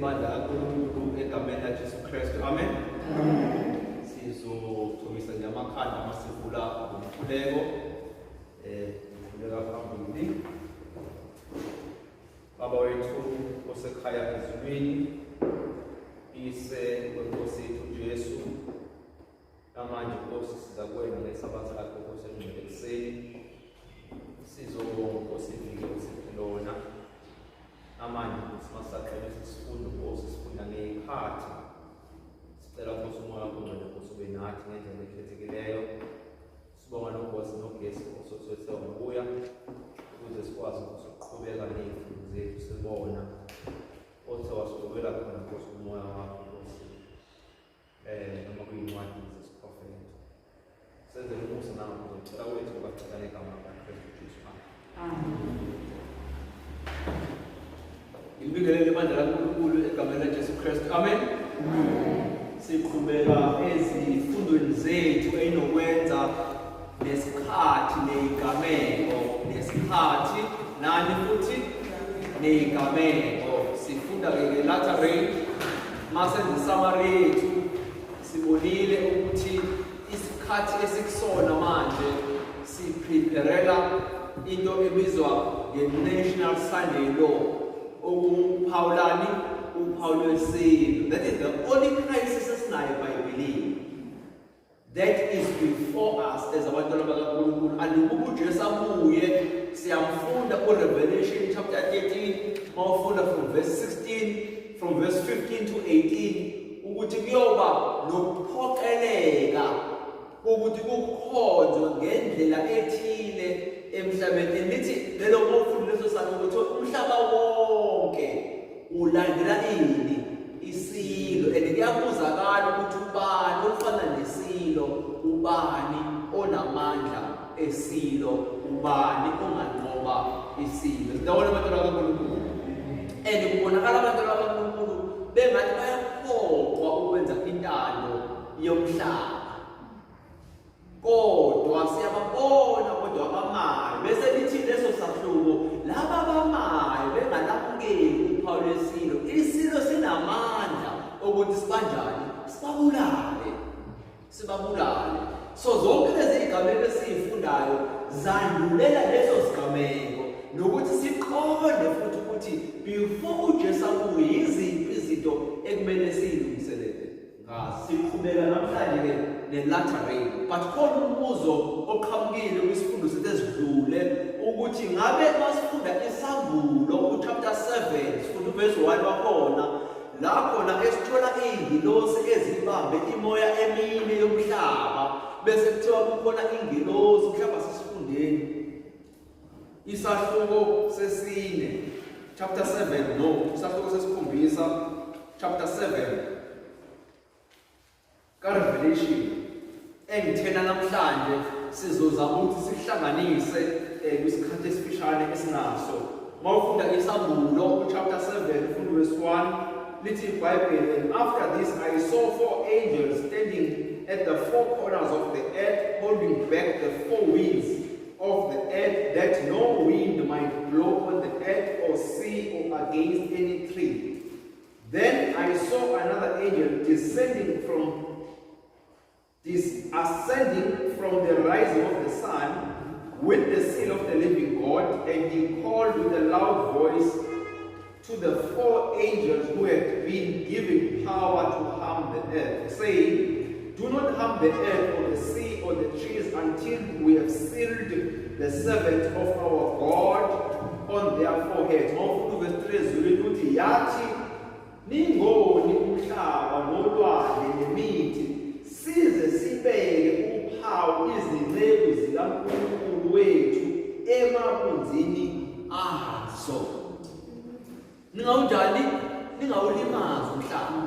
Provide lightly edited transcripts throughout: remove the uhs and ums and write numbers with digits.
lebandla kaNkulunkulu egameni laJesu Kristu. Amen. Sizothomisa nje amakhanda masivula ngomkhuleko ngikhulela phambili. Baba wethu osekhaya ezulwini, ise kwenkosi yethu Jesu, namanje Nkosi siza kuwena ngesabatha lakho Nkosi engcwele ekuseni. Sizobonga Nkosi ivike osiphe lona. Namanje Nkosi masaqala isifundo Nkosi sifunda ngekhathi. Sicela Nkosi umoya wakho ngcwele Nkosi ube nathi ngendlela ekhethekileyo. Sibonga noNkosi nogesi osothwethe ngobuya ukuze sikwazi ukuqhubeka nezifundo zethu sibona othe wasibekela khona Nkosi umoya wakho Nkosi. Noma kuyincwadi zesiprofethi. Senze umusa nawe ngicela wethu ukacela igama likaKristu Jesu. Amen. Ngibingelele ibandla laNkulunkulu egameni laJesu Kristu. Amen. Siqhubeka ezifundweni zethu einokwenza nesikhathi neyigameko, nesikhathi nani futhi neyigameko. Sifunda ke latter rain masenze summary yethu. Sibonile ukuthi isikhathi esikusona manje sipreparela into ebizwa nge-National Sunday Law. Paulani, Paulo said that is the only crisis esinayo I believe that is before us as abantwana bakaNkulunkulu. And ukuJesu abuye siyamfunda Revelation chapter 13 mawufunda from verse 16 from verse 15 to 18 ukuthi kuyoba nokuphoqeleka ukuthi kukhonzwe ngendlela ethile emhlabeni. Lithi lelo mawufunda leso sami ukuthi umhlaba wonke ulandela ini isilo, and kuyabuzakala ukuthi ubani ofana nesilo, ubani onamandla esilo, ubani onganqoba isilo. Sidawona abantwana bakaNkulunkulu, and kubonakala abantwana bakaNkulunkulu bengathi bayaphoqwa ukwenza intando yomhlaba. Kodwa siyababona kodwa abamayo bese lithi leso sahluko laba abamayo benganakukeli uphawu lesilo. Isilo sinamandla ukuthi sibanjani, sibabulale. So zonke lezi igameko esifundayo zandulela leso sigameko nokuthi siqonde futhi ukuthi before uJesu abuye yiziphi izinto ekumele siyilungiselele. Siqhubeka namhlanje ke ne-latter rain, but khona umbuzo oqhamukile kwisifundo sethu esidlule ukuthi ngabe masifunda isambulo chapter 7 sifunda verse 1 wakhona la khona esithola izingilosi ezibambe imoya emine yomhlaba, bese kuthiwa kukhona ingilosi mhlawumbe sisifundeni isahluko sesine chapter 7 no isahluko sesikhombisa chapter 7 ka-Revelation. Engithena namhlanje sizozama ukuthi sihlanganise kwisikhathi esifishane esinaso. Mawufunda isambulo chapter 7 ufunda verse 1 lithi iBhayibheli, and after this I saw 4 angels standing at the 4 corners of the earth, holding back the 4 winds of the earth, that no wind might blow on the earth or sea or against any tree. Then I saw another angel ascending from the rising of the sun with the seal of the living God, and he called with a loud voice to the 4 angels who had been given power to harm the earth, saying, do not harm the earth or the sea or the trees until we have sealed the servants of our God on their foreheads. Ningoni umhlaba nolwandle nemithi size sibeke uphawu izinceku zikaNkulunkulu wethu emabunzini azo. Ningawunjani? Ningawulimazi umhlaba.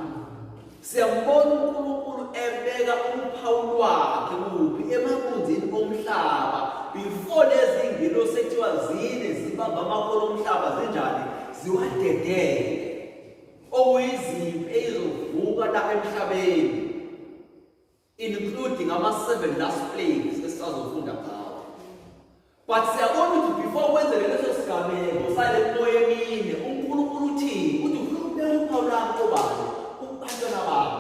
Siyambona uNkulunkulu ebeka uphawu lwakhe kuphi emabunzini omhlaba before lezi ingilosi sekuthiwa zine zibamba amakhono omhlaba zinjani ziwadedele. Okuyiziphi ezizovuka la emhlabeni, including ama-7 last plagues esizofunda ngawo. But siyabona ukuthi before kwenzeke leso sigameko sale moya emine uNkulunkulu uthini? Uthi ufuna ukubeka uphawu abantu obani kubantwana babo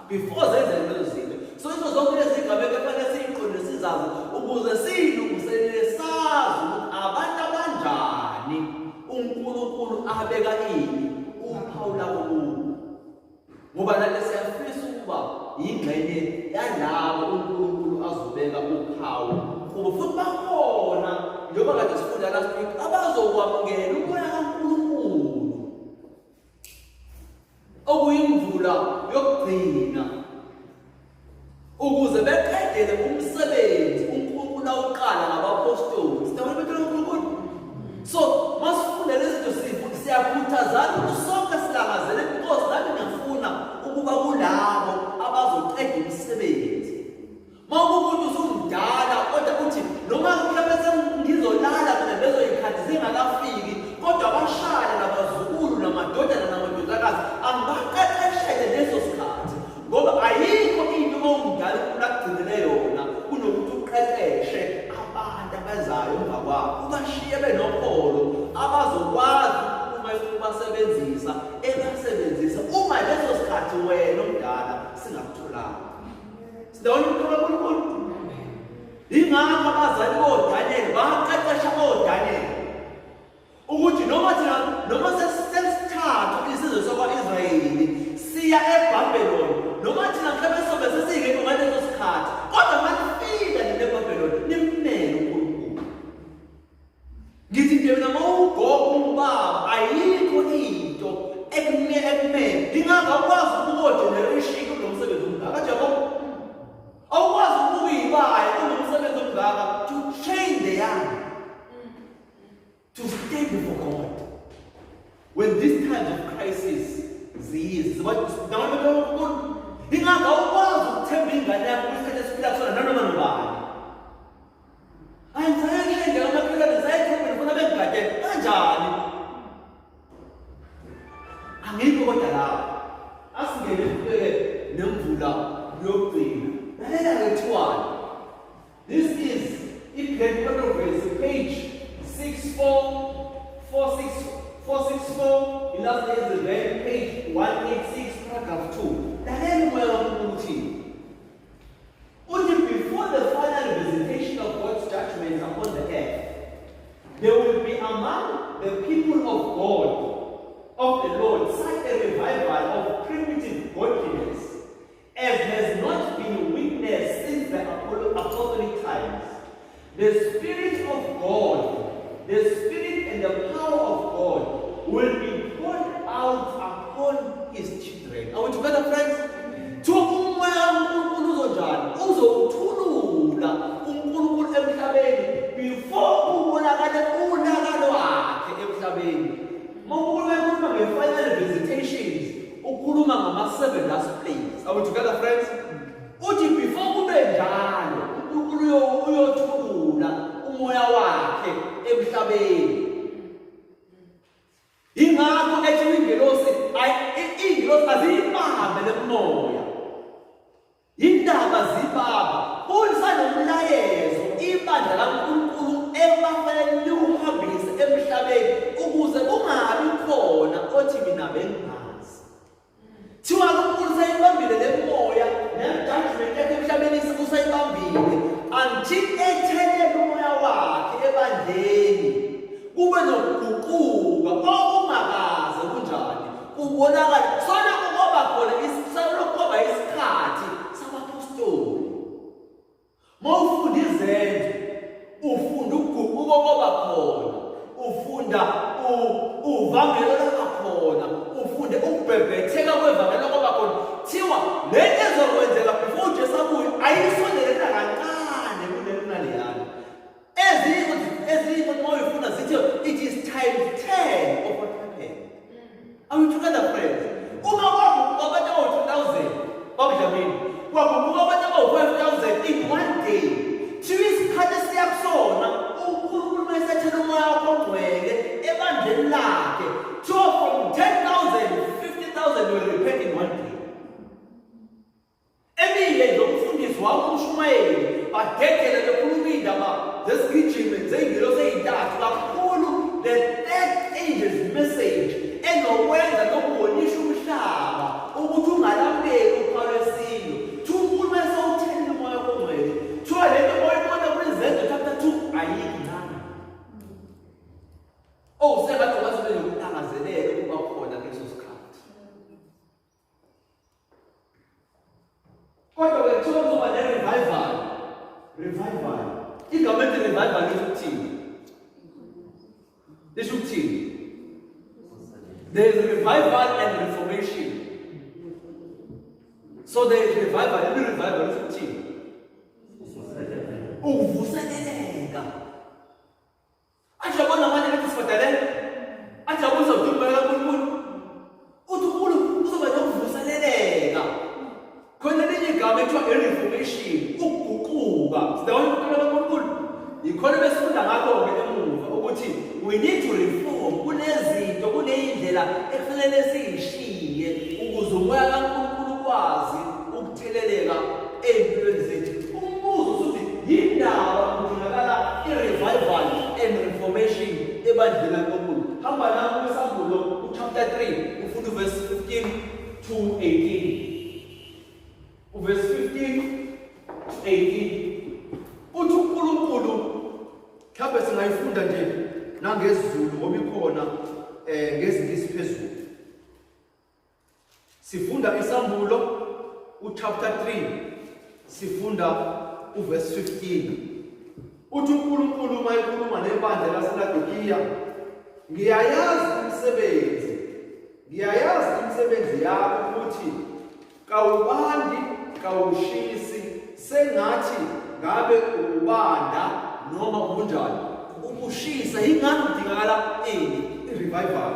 before zenze lezo zinto. So into zonke lezi zigaba kufanele siyiqonde sizazi ukuze silungiselele sazi ukuthi abantu abanjani uNkulunkulu abeka uphawu labo kubo. Ngoba nathi siyafisa ukuba yingxenye yalabo uNkulunkulu azobeka uphawu kubo, futhi bakhona njengoba kade sifunda last week abazokwamukela umoya kaNkulunkulu okuyimvula yokugcina ukuze beqedele umsebenzi uNkulunkulu awuqala ngabapostoli. Sitawona bethu uNkulunkulu. So masifunda lezi zinto siyakhuthazana ukuthi sonke silangazele inkosi nami ngiyafuna ukuba kulabo abazoqeda umsebenzi. Mawukuthi usumdala kodwa uthi noma mhlawumbe sengizolala mina lezo yikhathi zingakafiki kodwa bashaya nabazukulu namadodana namadodakazi angibaqeqeshele lezo sikhathi, ngoba ayikho into omdala ukugcinele yona kunokuthi uqeqeshe abantu abazayo emva kwabo ubashiye benokholo abazokwazi uma ukubasebenzisa ebasebenzisa uma lezo sikhathi wena omdala singakutholanga. Sidawona uNkulunkulu. Ingakho abazali boDaniel baqeqesha boDaniel ukuthi noma sesithathu isizwe sakwa-Israyeli siya eBhabheloni, noma thina mhlawumbe sobe sesingekho ngaleso sikhathi, kodwa manifika nina eBhabheloni nimele uNkulunkulu. Ngithi nje mina mawugogo umbaba ayikho into ekumele ngingakwazi ukukogeneration kulo msebenzi omngaka njengoba awukwazi ukuyibaya kulo msebenzi omngaka to train the young to stay before God when these times of crisis ziyizi. Ingakho awukwazi ukuthemba ingane yakho kwisikhathi esiphila kusona nanoma nobani. Ayisayeshenge amaphilane sayethemba ngifuna bengigadele kanjani. Angikho kodwa lapho asingene nemvula yokugcina. Lalela ngethiwani. This is Epiclet Controversy, page 464. In last days the red page 186, paragraph 2. Lalela umoya kaNkulunkulu uthini. Uthi before the final visitation of God's judgment upon the earth, there will be among the people of God, of the Lord, such a revival of primitive godliness as has not been witnessed since the apostolic times. The Spirit of God, the Spirit and the power of God will be poured out upon His children. Are we together, friends? Umoya uNkulunkulu uzonjani? Uzothulula uNkulunkulu emhlabeni before kubonakale unakalo wakhe emhlabeni. Mawukhuluma nge-final visitations, ukhuluma ngama-7 last plagues. Are we together, friends? Uthi before kube njalo uNkulunkulu uyothulula umoya wakhe emhlabeni. Ingakho ethi ingelosi aziyibambe le moya, indaba zibaba kusanomlayezo ibandla kaNkulunkulu ebafanele liwuhambise emhlabeni ukuze kungabi khona othi mina bengazi. Thiwa uNkulunkulu sayibambile le moya ne-judgment yakhe emhlabeni usayibambile until ethelele umoya wakhe ebandleni kube nokuguquka okungakaze kunjani kubonakala sona kuba khona isalokuba isikhathi sabapostoli. Mawufunda izenzo ufunda ukuguquka oba khona, ufunda uvangelo lakhona, ufunde ukubhebhetheka kwevangelo oba khona. Thiwa lento ezokwenzeka before uJesu abuye ayisondelela kancane kunaleyana. Ezinye mawuyifunda zithi it is time 10 of what happened. Are we together, friends? Uma kwakubuka abantu abawu-2,000 bakudlamini, kwakubuka abantu abawu-5,000 in one day. Thiwa isikhathi siyakusona uNkulunkulu mayesethela umoya wakhe ongcwele ebandleni lakhe. Thiwa from 10,000, 50,000 will repent in one day. Eminye zomfundisi wakumshumayeli badedele bekhuluma indaba zesigijimi zey'ngilosi ey'ntathu kakhulu the third angel's message enokwenza nokubonisha ulangazelele ukuba khona kuleso sikhathi. Kodwa kuthiwa kuzoba revival. Igama elithi revival lisho ukuthini? There is revival and reformation. So there is revival, every revival is ukuthini? Ukuvuseleleka. Athi yabona manje lethi sifadalele. Athi yabona sawudumela kaNkulunkulu. Uthi uNkulunkulu uzoba nokuvuseleleka. Khona elinye igama ekuthiwa i-reformation, ukuguquka. Sidawona ukuqala kaNkulunkulu. Yikhona besifunda ngakho-ke emuva ukuthi we need to reform. Kunezinto, kuneyindlela ekufanele siyishiye ukuze umoya kaNkulunkulu ukwazi ukutheleleka empilweni zethu. Umbuzo usuthi yindaba kudingakala i-revival and reformation ebandleni kaNkulunkulu. Hamba nami kwisambulo chapter 3 ufunda verse 15 to 18. Verse 15 to 18. Uthi uNkulunkulu mhlawumbe singayifunda nje nangesiZulu ngoba ikhona ngezingisi phezulu. Sifunda isambulo chapter 3 sifunda verse 15. Uthi uNkulunkulu mayikhuluma nebandla laseLaodikiya, ngiyayazi imisebenzi yakho ukuthi kawubandi kawushisi, sengathi ngabe ubanda noma ubunjani. Ukushisa ingani kudingakala i-revival.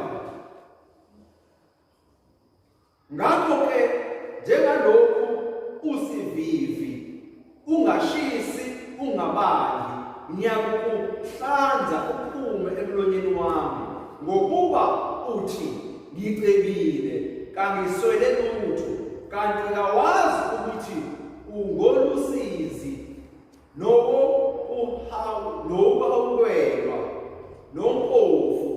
Ngakho-ke njengalokhu usivivi, ungashisi, ungabandi, ngiyakuhlanza uphume emlonyeni wami, ngokuba uthi ngicebile, kangiswele lutho, kanti kawazi ukuthi ungolusizi nokuhawulelwa, nompofu,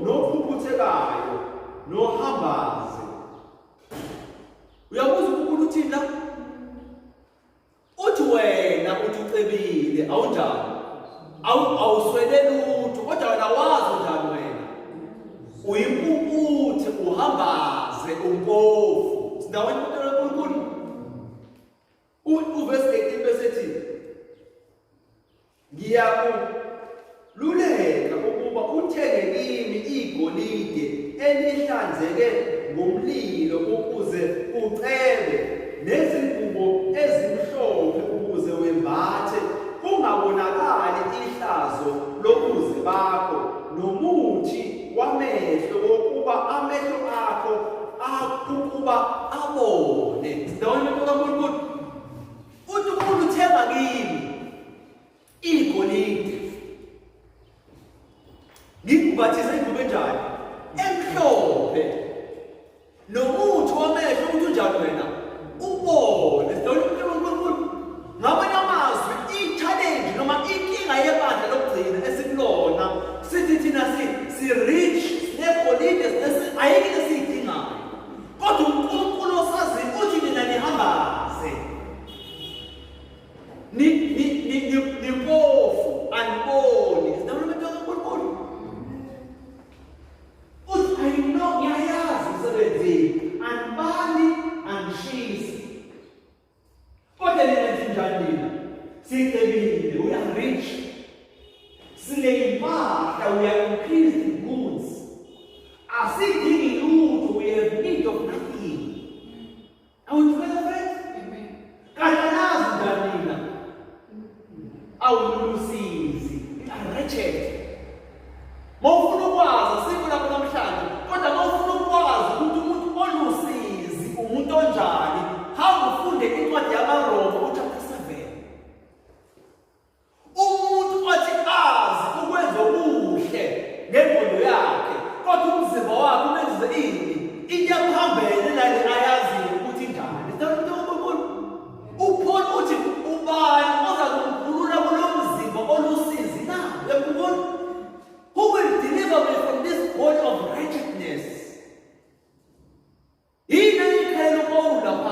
nophuphuthekayo, nohambazi. Uyabuza uNkulunkulu uthini la? Uthi wena uthi ucebile, awunjani? Awuswele lutho, kodwa wena wazi njani wena? Uyimpumputhe, uhambaze, umpofu. Sidawona uNkulunkulu. Uverse 18 bese ethi ngiyakululeka ukuba uthenge kimi igolide elihlanzeke ngomlilo ukuze ucebe, nezingubo ezimhlophe ukuze wembathe, kungabonakali ihlazo lobuze bakho, nomuthi wamehlo wokuba amehlo akho ukuba abone. Sidawona uNkulunkulu. Uthi uNkulunkulu uthenga kimi igolide, ngikubathize ingubo enjani? Emhlophe, nomuthi wamehlo ukuthi unjani wena? Ubone. Sidawona uNkulunkulu. Ngamanye amazwi, i-challenge noma inkinga yebandla lokugcina esikulona sithi thina si-rich, sinegolide, ayikho into esiyidingayo. Kodwa uNkulunkulu osazi uthi nina nihambaze, nimpofu, aniboni. Sidawona uNkulunkulu. Uthi ngiyayazi imisebenzi, anibani, anishisi. Kodwa nina njani nina? Sicebile, we are rich. Sineyimpahla, we are increased in goods. Asidingi lutho, we have need of nothing. Are we together, friends? Amen. Katanazi njani nina? Awulusizi, we are wretched. Mawufuna ukwazi, sikho lapho namhlanje. Kodwa mawufuna ukwazi ukuthi umuntu olusizi umuntu onjani, hamba ufunde incwadi yamaRoma chapter 7. Umuntu othi azi ukwenza okuhle ngengqondo yakhe, kodwa umzimba wakhe umenze ini? Into yaphambene nale ayaziyo ukuthi njani. uPaul uthi ubani oza kumkhulula kulo mzimba olusizi na? Uyakubona? Who will deliver me from this body of righteousness? Yini ikhela uPaul lapha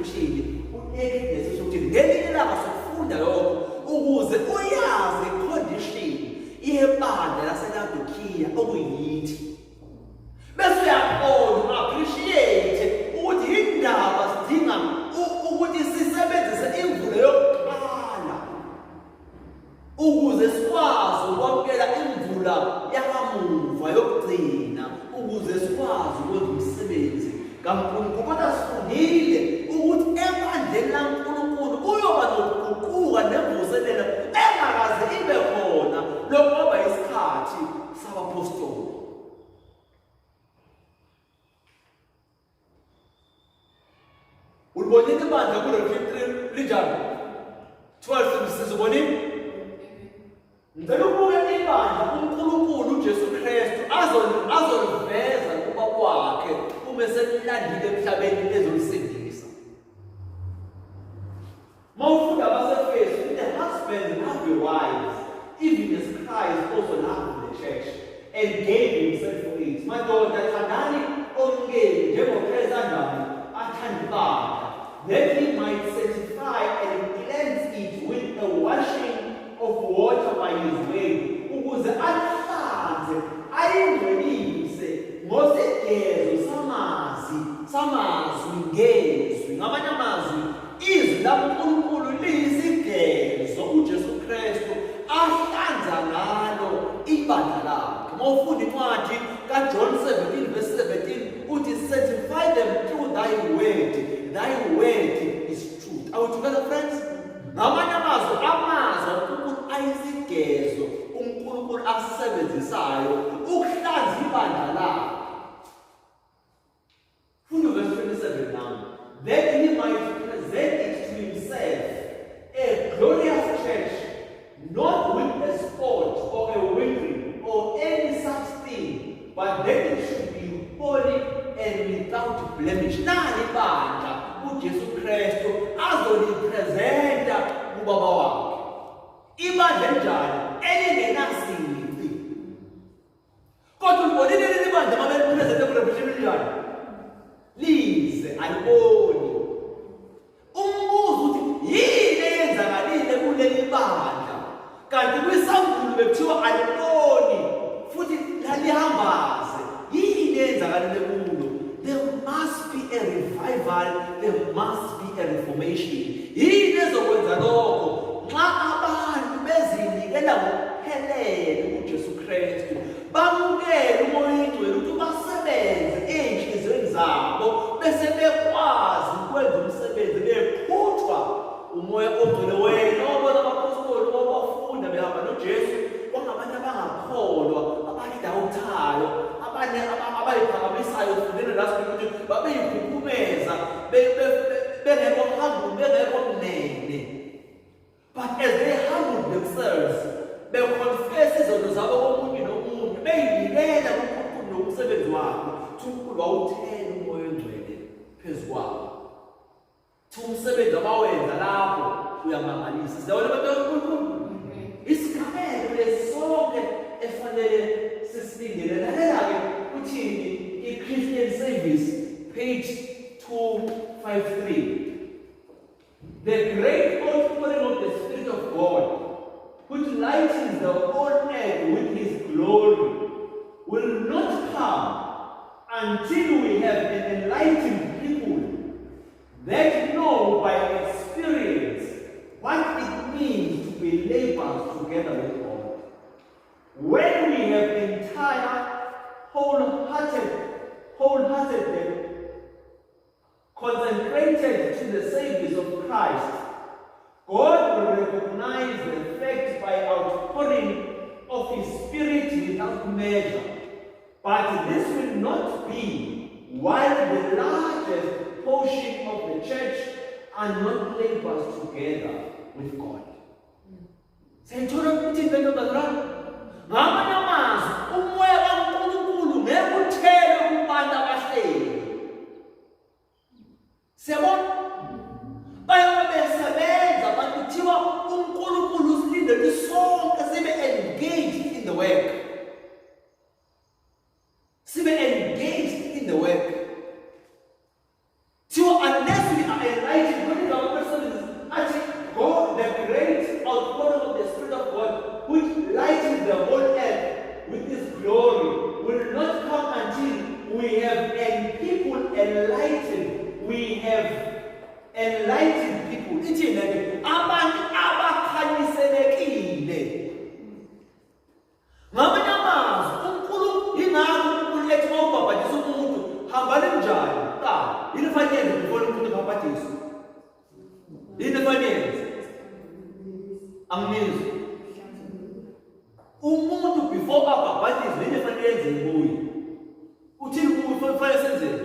ukuthini unakedness sokuthini ngelinye ilanga sokufunda lokho ukuze uyazi icondition yebandla laseLaodikiya okuyithi bese uyaqonda appreciate ukuthi indaba sidinga ukuthi sisebenzise imvulo yokuqala ukuze sikwazi ukwamukela imvula yakamuva yokugcina ukuze sikwazi ukwenza umsebenzi kaNkulunkulu. Kodwa sifundile ukuthi ebandleni laNkulunkulu kuyoba nokuguquka nemvuselelo engakaze ibe khona lokuba isikhathi sabapostoli. Ulibonile ibandla kuRefiltri linjani? 12 sizibonile. Ngicela ukubuka ibandla uNkulunkulu uJesu Kristu azoliveza kuba kwakhe uma selilandile emhlabeni ezolisindisa. Mawufunda abaseFesu, the husbands love your wives, even as Christ also loved the church and gave himself for it. Madoda thandani omkeni njengoKristu athanda ibandla, that he might sanctify and cleanse it with a washing of water by his word, ukuze ahlanze ayingcolise ngosegezo samazwi ngezwi. Ngamanye amazwi izwi laNkulunkulu liyisigezo uJesu Kristu ahlanza ngalo ibandla lakhe. Mawufunda incwadi kaJohn 17:17 uthi sanctify them through thy word is truth. Are we together, friends? Ngamanye amazwi uNkulunkulu ayisigezo uNkulunkulu asisebenzisayo ukuhlanza ibandla lakhe. Funda verse 27 now. That he might present it to himself a glorious church, not with a spot or a wrinkle or any such thing, but that it should be holy and without blemish. Nali ibandla uJesu Kristu azolipresenta kubaba wakhe. Ibandla enjani? Elingenasici. Kodwa ulibonile leli bandla mabelipresente kuRefiltri linjani? Lize aliboni. Umbuzo uthi yini eyenzakalile kuleli bandla? Kanti kwisambulo bekuthiwa aliboni futhi lalihambaze. Yini eyenzakalile kulo? There must be a revival, there must be a reformation. Yini ezokwenza lokho? Nxa abantu bezinikela ngokuphelele kuJesu Kristu, bamukele uMoya oNgcwele ukuthi basebenze ey'nhliziyweni zabo bese bekwazi ukwenza umsebenzi beqhuthwa uMoya oNgcwele. Wena obona abapostoli obafunda behamba noJesu kwangabanye abangakholwa, abadawuthayo, abanye abayiphakamisayo fundela lasibili ukuthi babeyikhukhumeza bengekho humble, bengekho mnene. But as they humbled themselves, they confess izono zabo komunye nomunye, beyinikela kuNkulunkulu nomsebenzi wabo, uNkulunkulu wawuthela uMoya oNgcwele phezu kwabo. Umsebenzi abawenza lapho uyamangalisa. Siyabona abantu kaNkulunkulu. Isigameko lesonke efanele sisilindele. Lalela-ke uthini i-Christian Service, page 253. The great outpouring of the Spirit of God, which lightens the whole earth with his glory, will not come until we have an enlightened people that know by experience what it means to be laborers together with God. When we have entire, wholeheartedly consecrated to the service of Christ, God will recognize the fact by outpouring of his Spirit without measure. But this will not be while the largest portion of the church are not laborers together with God. Sentona ukuthi into bazalwane, ngamanye amazwi uMoya kaNkulunkulu ngeke uthele kubantu abahleli. Siyabona? Bayobe besebenza abantu kuthiwa uNkulunkulu usilindele sonke sibe engaged in the work. Sibe engaged in the work. So unless we are senze kuye. Uthini kufanele senzeni?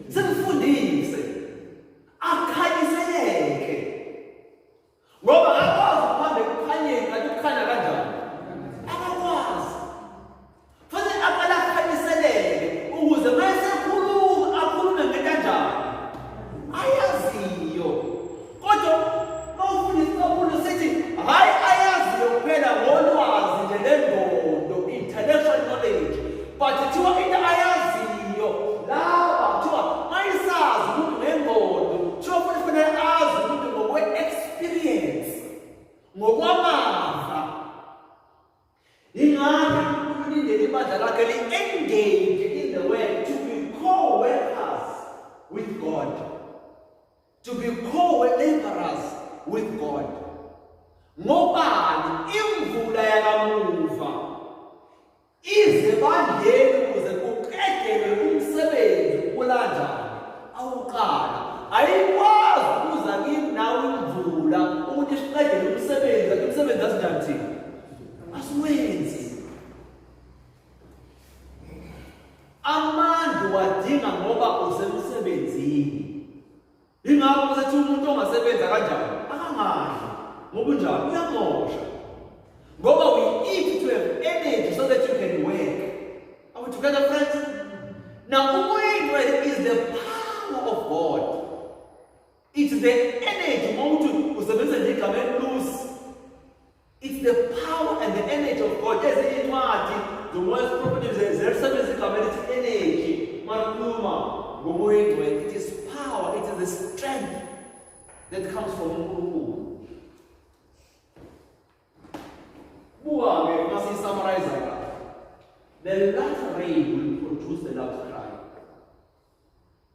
Simfundise. Akhanyiseleke. Ngoba akwazi ukuhamba ekukhanyeni kanti ukukhanya kanjani? Akakwazi. Fanele aqale akhanyiseleke ukuze mase khuluma akhulume ngento kanjani? Ayaziyo. Kodwa mawufundisa umuntu sithi hayi ayaziyo kuphela ngolwazi nje lendondo, intellectual knowledge. But kuthiwa into ayaziyo laba kuthiwa mayisazi umuntu ngengondo, kuthiwa kufanele azi umuntu ngokwe-experience, ngokwamava. Ingakho ulindele ibandla lakhe li-engage in the work to be co-workers with God, to be co-laborers with God. Ngobani imvula yakamuva ize bandleni ukuze kuqedelwe umsebenzi kulanjani awuqala. Ayikwazi ukuza kimi nawe imvula ukuthi siqedele umsebenzi, kanti umsebenzi asinjani thina? Asiwenzi. Amandla wadinga ngoba usemsebenzini. Ingakho sethi umuntu ongasebenza kanjani akangadli ngoba unjani uyamosha. Ngoba we need to have energy so that you can work. Are we together, friends? Now, umoya is the power of God. It's the energy. It's the power and the energy of God. There's the most properties is energy. It is power, it is the strength that comes from God. Must summarize that. The latter rain will produce the loud cry.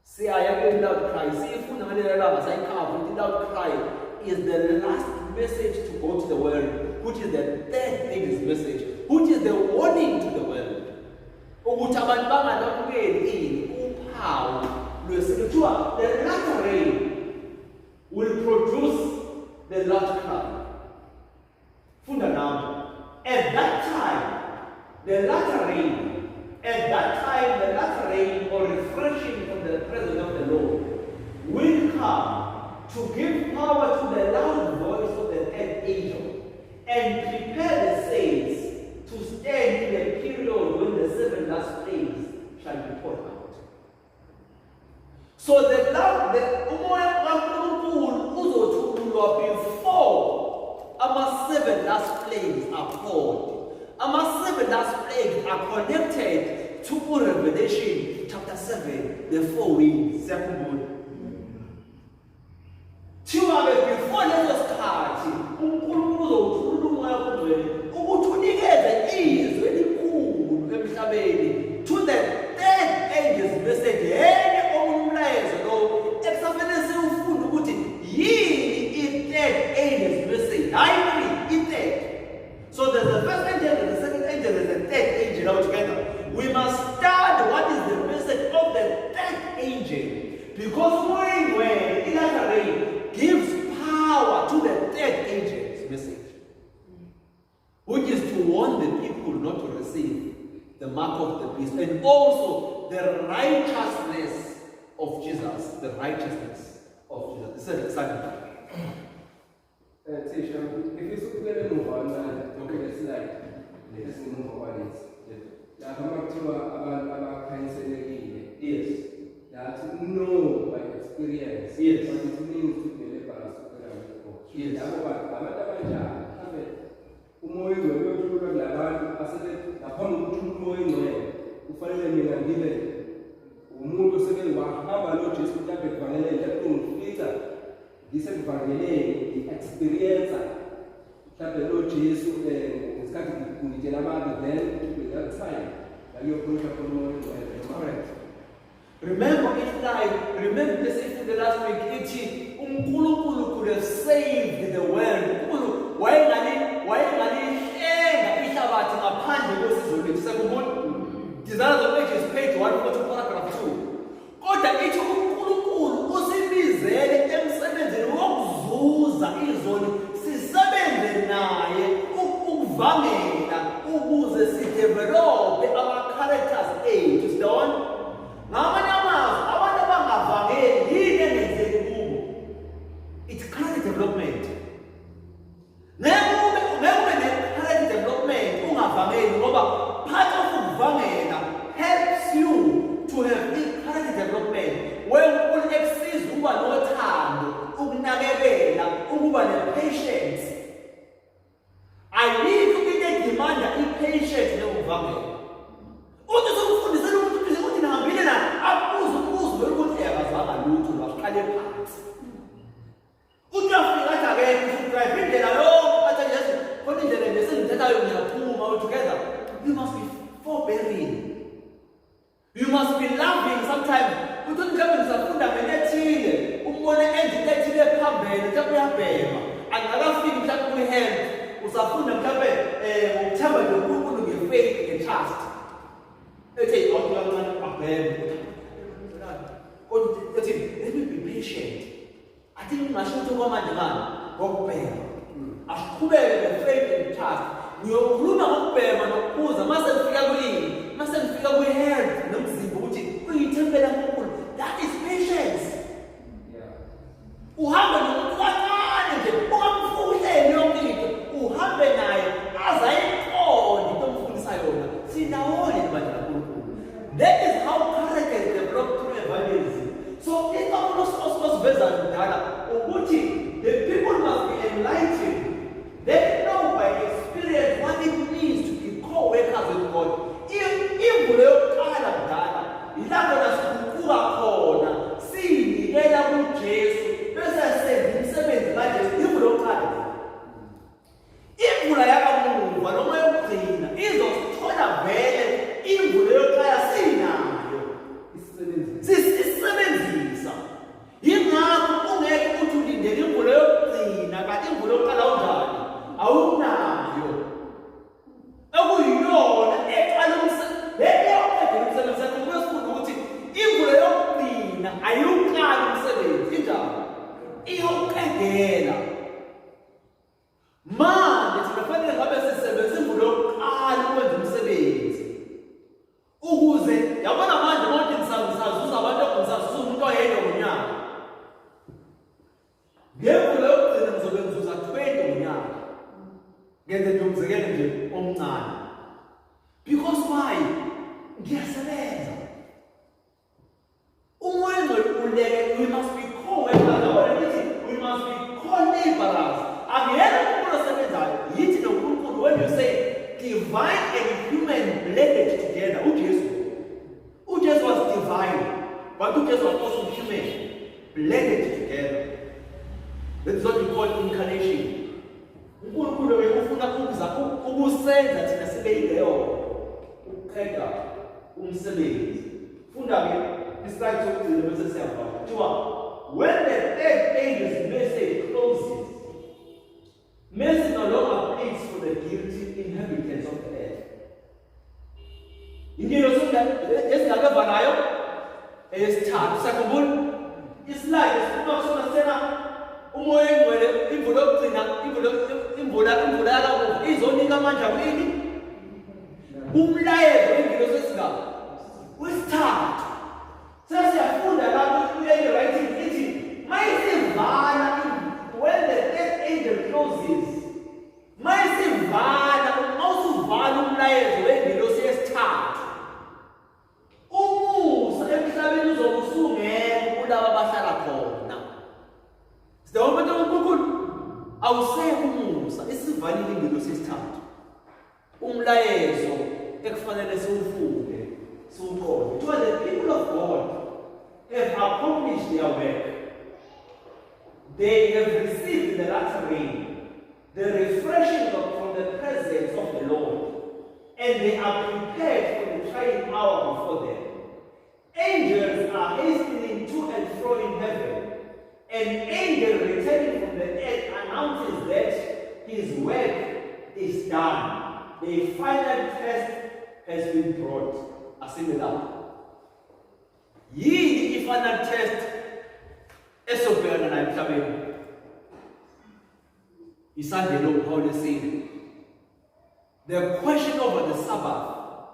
See, I have a loud cry. See, if you know the loud cry is the last message to go to the world, which is the third thing's message, which is the warning to the world. The latter rain will produce the loud cry. At that time, the latter rain, or refreshing from the presence of the Lord, will come to give power to the loud voice of the third angel and prepare the saints to stand in the period when the 7 last plagues shall be poured out. So the umoya kaNkulunkulu uzothululwa before our 7 last plagues are poured. Our 7 last plagues are connected to Revelation chapter 7, the 4 winds. Before leso sikhathi uNkulunkulu uzothulula umoya kungcwele ukuthi unikeze izwi elikhulu emhlabeni to the third angel's message. Yenye omumlayezo lo ekufanele siwufunde ukuthi yini i-third angel's message. Hayi i-third. So there's the first angel, there's the second angel, there's the third angel all together. We must study what is the message of the third angel, because when Elijah rain gives power to the third angel's message, which is to warn the people not to receive the mark of the beast, and also the righteousness of Jesus. The righteousness of Jesus. This is exciting. If you look at the one, okay, let's move on. Yes. That know by experience. Yes. What it means to be laborers to God. Yes. Umoya weyothulwa labantu asebe ngaphambi kokuthi umoya ingcwele kufanele mina ngibe umuntu oseke wahamba lo Jesu mhlawumbe kufanele lapho ngifika ngisevangeleni i-experience mhlawumbe lo Jesu ngesikhathi ngitshela abantu then to that time layokhuluma khomoya ingcwele. Correct. Remember this in the last week, uNkulunkulu could have saved the world. Ihlabathi ngaphandle kwesizo lethu. Sekubona Desires of Ages page 142 paragraph 2. Kodwa ithi uNkulunkulu usibizele emsebenzini wokuzuza izoni sisebenze naye ukuvangela ukuze sidevelope uqale phansi. Utraffic athi akekho usudrayiva indlela yonke athi nje khona indlela nje sengithathayo ngiyaphuma altogether. You must be forbearing. You must be loving sometimes. Uthi mhlawumbe ngisafunda ngento ethile, umbone enze into ethile phambili, mhlawumbe uyabhema. Angakafiki mhlawumbe kwi-health, usafunda mhlawumbe ngokuthemba nje uNkulunkulu nge-faith nge-trust. Ethi awukancane abheme. Kodwa ethi let me be patient. Athi ngingasho ukuthi kwamanje ngani ngokubhema. Asiqhubeke nge-faith and trust. Ngiyokhuluma ngokubhema nokubuza mase ngifika kuyini, mase ngifika kwi-health nomzimba ukuthi uyithembela kuNkulunkulu. That is patience. Uhambe nomuntu kancane nje ungamfuhleli yonke into, uhambe naye aze ayiqonde into omfundisa yona. Sindawonye manje kaNkulunkulu. That is how character is developed through evangelism. So isiveza kudala ukuthi the people must be enlightened. They know by experience what it means to be co-workers with God. Imvulo yokuqala kudala ilapho nasikuquka khona sinikela kuJesu bese senza umsebenzi kaJesu. Imvulo yokuqala, imvula yakamuva noma yokugcina izosithola vele. Imvulo yokuqala sinayo, sisebenzisa. Yingakho ungeke uthi ulindele imvulo yokugcina kanti imvulo yokuqala unjani awunayo. Okuyiyona eqala umsebenzi sakho kwesifunda ukuthi imvulo yokugcina ayuqali umsebenzi injalo, iyawuqedela. Manje thina fanele ngabe sisebenza imvulo yokuqala ukwenza umsebenzi ukuze yabona manje bonke nisazuza abantu okuzazuza umuntu oyedwa ngonyaka. Ngemvulo yokugcina nizobe nizuza 20 ngonyaka. Ngenze nje umzekelo nje omncane. Because why? Ngiyasebenza. Umoya ngoluleke, we must be co-workers. We must be co-laborers. Angiyena umuntu osebenzayo yithi noNkulunkulu when you say divine and human blended together. uJesu was divine, but uJesu was also human, blended together. That is what we call incarnation. uNkulunkulu uyafuna ukusenza thina sibe yileyo ukuqeda umsebenzi. Funda ke islide sokugcina bese siyabhala. Kuthiwa when the third angel's message closes, mercy no longer pleads for the guilty inhabitants of the earth. Ingilo esingakeva nayo eyesithathu sakhumbula islide esifuna kusona sena umoya engcwele imvulo yokugcina imvula yakamuva izonika amandla kwini umlayezo ingilo sesingaba wesithathu. Sesiyafunda lapho writing ithi mayisivala when the third angel closes, mayisivala mawusuvala umlayezo wengilo sesithathu, umusa emhlabeni uzobe usungekho kulabo abahlala khona. Sidawumuntu uNkulunkulu awusekho umusa, isivalile ingilo sesithathu. Umlayezo ekufanele siwufunde siwuqonde. To the people of God have accomplished their work. They have received the latter rain, the refreshing from the presence of the Lord, and they are prepared for the trying hour before them. Angels are hastening to and fro in heaven. An angel returning from the earth announces that his work is done. The final test has been brought. Assimilate. Yini i-final test esobhekana nayo emhlabeni? Isunday law, Paul is saying. The question over the Sabbath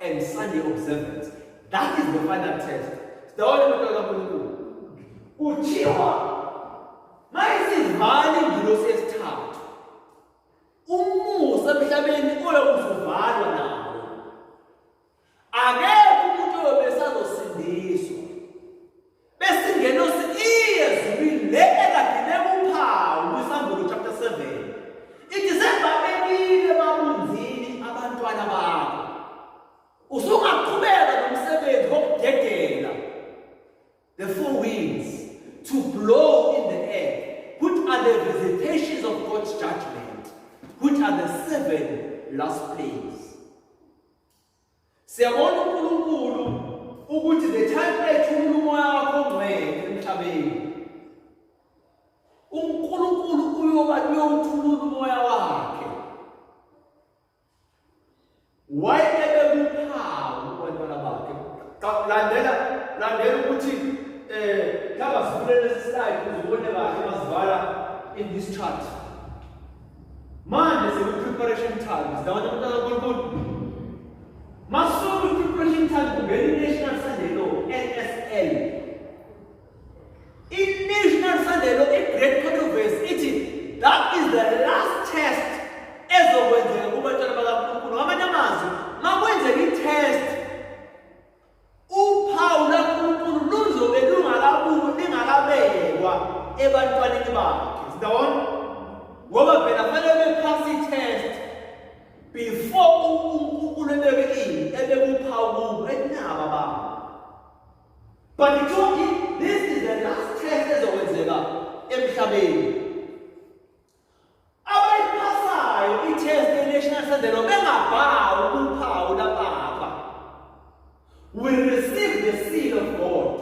and Sunday observance. That is the final test. The only matter of the Uchiwa. Mayisivala ingilo sesithathu. Umusa emhlabeni uyokuvalwa nawo. Akekho umuntu obesazosindiswa. Besingeno iyezwini le ekadine kuphawu kwiSambulo chapter 7. Ithi sebabekile babunzini abantwana bakho. Usungaqhubeka nomsebenzi wokudedela the four winds to flow in the air, which are the visitations of God's judgment, which are the 7 last plagues. Siyabona uNkulunkulu ukuthi the time ethula umoya wakho ongcwele emhlabeni, uNkulunkulu uyowuthulula umoya wakhe. Wayebekuphawu kubantwana bakhe. Landela ukuthi laba sivule lesi slide uzibone kahle masivala in this chart. Manje preparation times. Ndawona abantwana bonkulunkulu. Masuku preparation time kungena National Sunday Law, NSL. In National Sunday Law, a great controversy, ithi that is the last test ezokwenzeka kubantwana bakaNkulunkulu. Ngamanye amazwi, makwenzeka i-test, uphawu laNkulunkulu luzobe lingakabekwa ebantwaneni bakhe. Sidawona? Ngoba phela fanele bephase i-test before uNkulunkulu ebeke uphawu kubo enaba babo. But he told him, this is the last test ezokwenzeka emhlabeni. Abayipasayo i-test ye-National Sunday Law bengabhawu uphawu lapha, will receive the seal of God.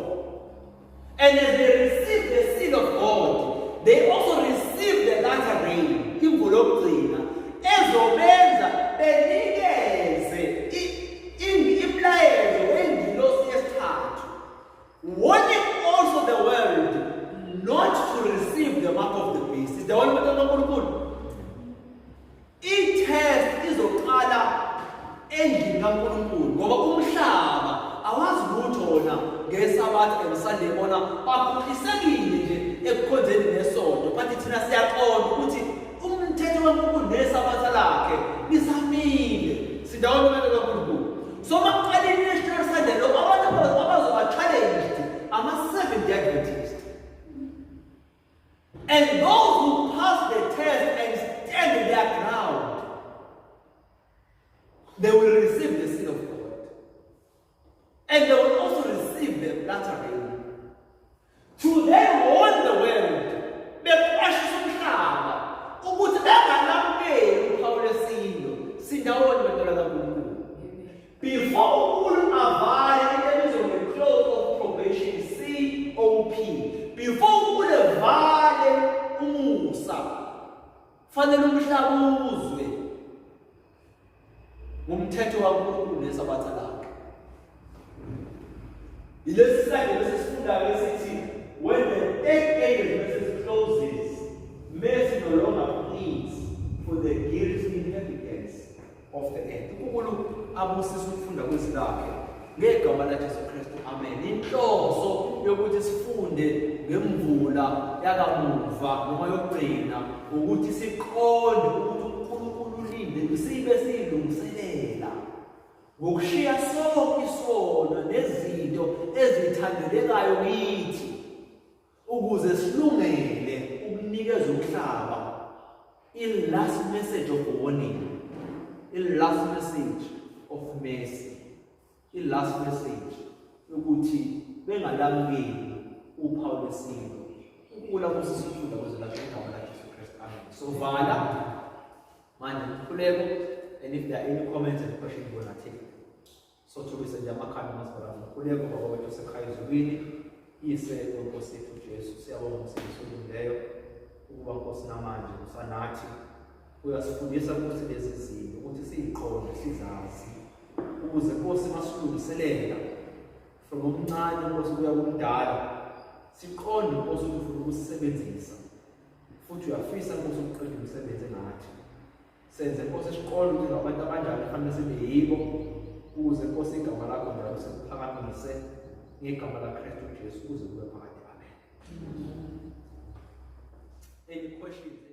And as they receive the seal of God, they also receive the latter rain, imvula yokugcina, ezobenza benikeze imilayezo engilosi yesithathu, warning also the world not to receive the mark of the beast. Is the one bantwana kaNkulunkulu? I-test izoqala endlini kaNkulunkulu ngoba umhlaba awazi lutho wona ngeSabatha emSunday bona bakhulisekile nje ekukhonzeni nesonto, but thina siyaqonda ukuthi umthetho kaNkulunkulu neSabatha lakhe lisamile. Sidawona bantwana kaNkulunkulu. So maqala i-National Sunday Law, abantu abazoba-challenged ama-Seventh-day Adventists. And those who pass the test and stand in their ground, they will receive the seal of God. And they will also receive the latter rain. To then warn the world, beqwashisa umhlaba ukuthi bengalamukeli uphawu lesilo. Sindawona bantwana kaNkulunkulu. Before uNkulunkulu avale into ebizwa nge-close of probation, COP, before uNkulunkulu avale umusa, fanele umhlaba uzwe ngomthetho kaNkulunkulu neSabatha lakhe. Ilesi slide lesifunda esithi, when the 8th angel message closes, mercy no longer pleads for the guilty inhabitants of the earth. uNkulunkulu abusisa ukufunda kwezilakhe ngegama laJesu Kristu. Amen. Inhloso yokuthi sifunde ngemvula yakamuva noma yokugcina ukuthi siqonde ukuthi uNkulunkulu ulinde sibe silungiselela ngokushiya sonke isono nezinto ezithandelekayo kithi ukuze silungele ukunikeza umhlaba. In last message of warning, in last message of mercy, in last message ukuthi bengalamukeli uphawu lesilo. Ukula kusifunda kwezilakhe igama laJesu Kristu. Amen. So vala manje khuleko, and if there are any comments and questions we're gonna take it. So to be said amakhanda masibala khuleko baba wethu sekhaya ezulwini, ise Nkosi yethu Jesu, siyabonga umsebenzi olungileyo ukuba Nkosi namanje usanathi uyasifundisa ukuthi lezi zinto ukuthi siziqonde sizazi ukuze Nkosi masilungiselela from omncane Nkosi kuya kumdala siqonde Nkosi ufuna ukusebenzisa futhi uyafisa Nkosi ukuqeda umsebenzi ngathi. Senze Nkosi isiqonde ukuthi abantu abanjani kufanele sibe yibo ukuze Nkosi igama lakho njalo sikuphakamise ngegama laKristu Jesu ukuze kube phakathi. Amen. Any questions?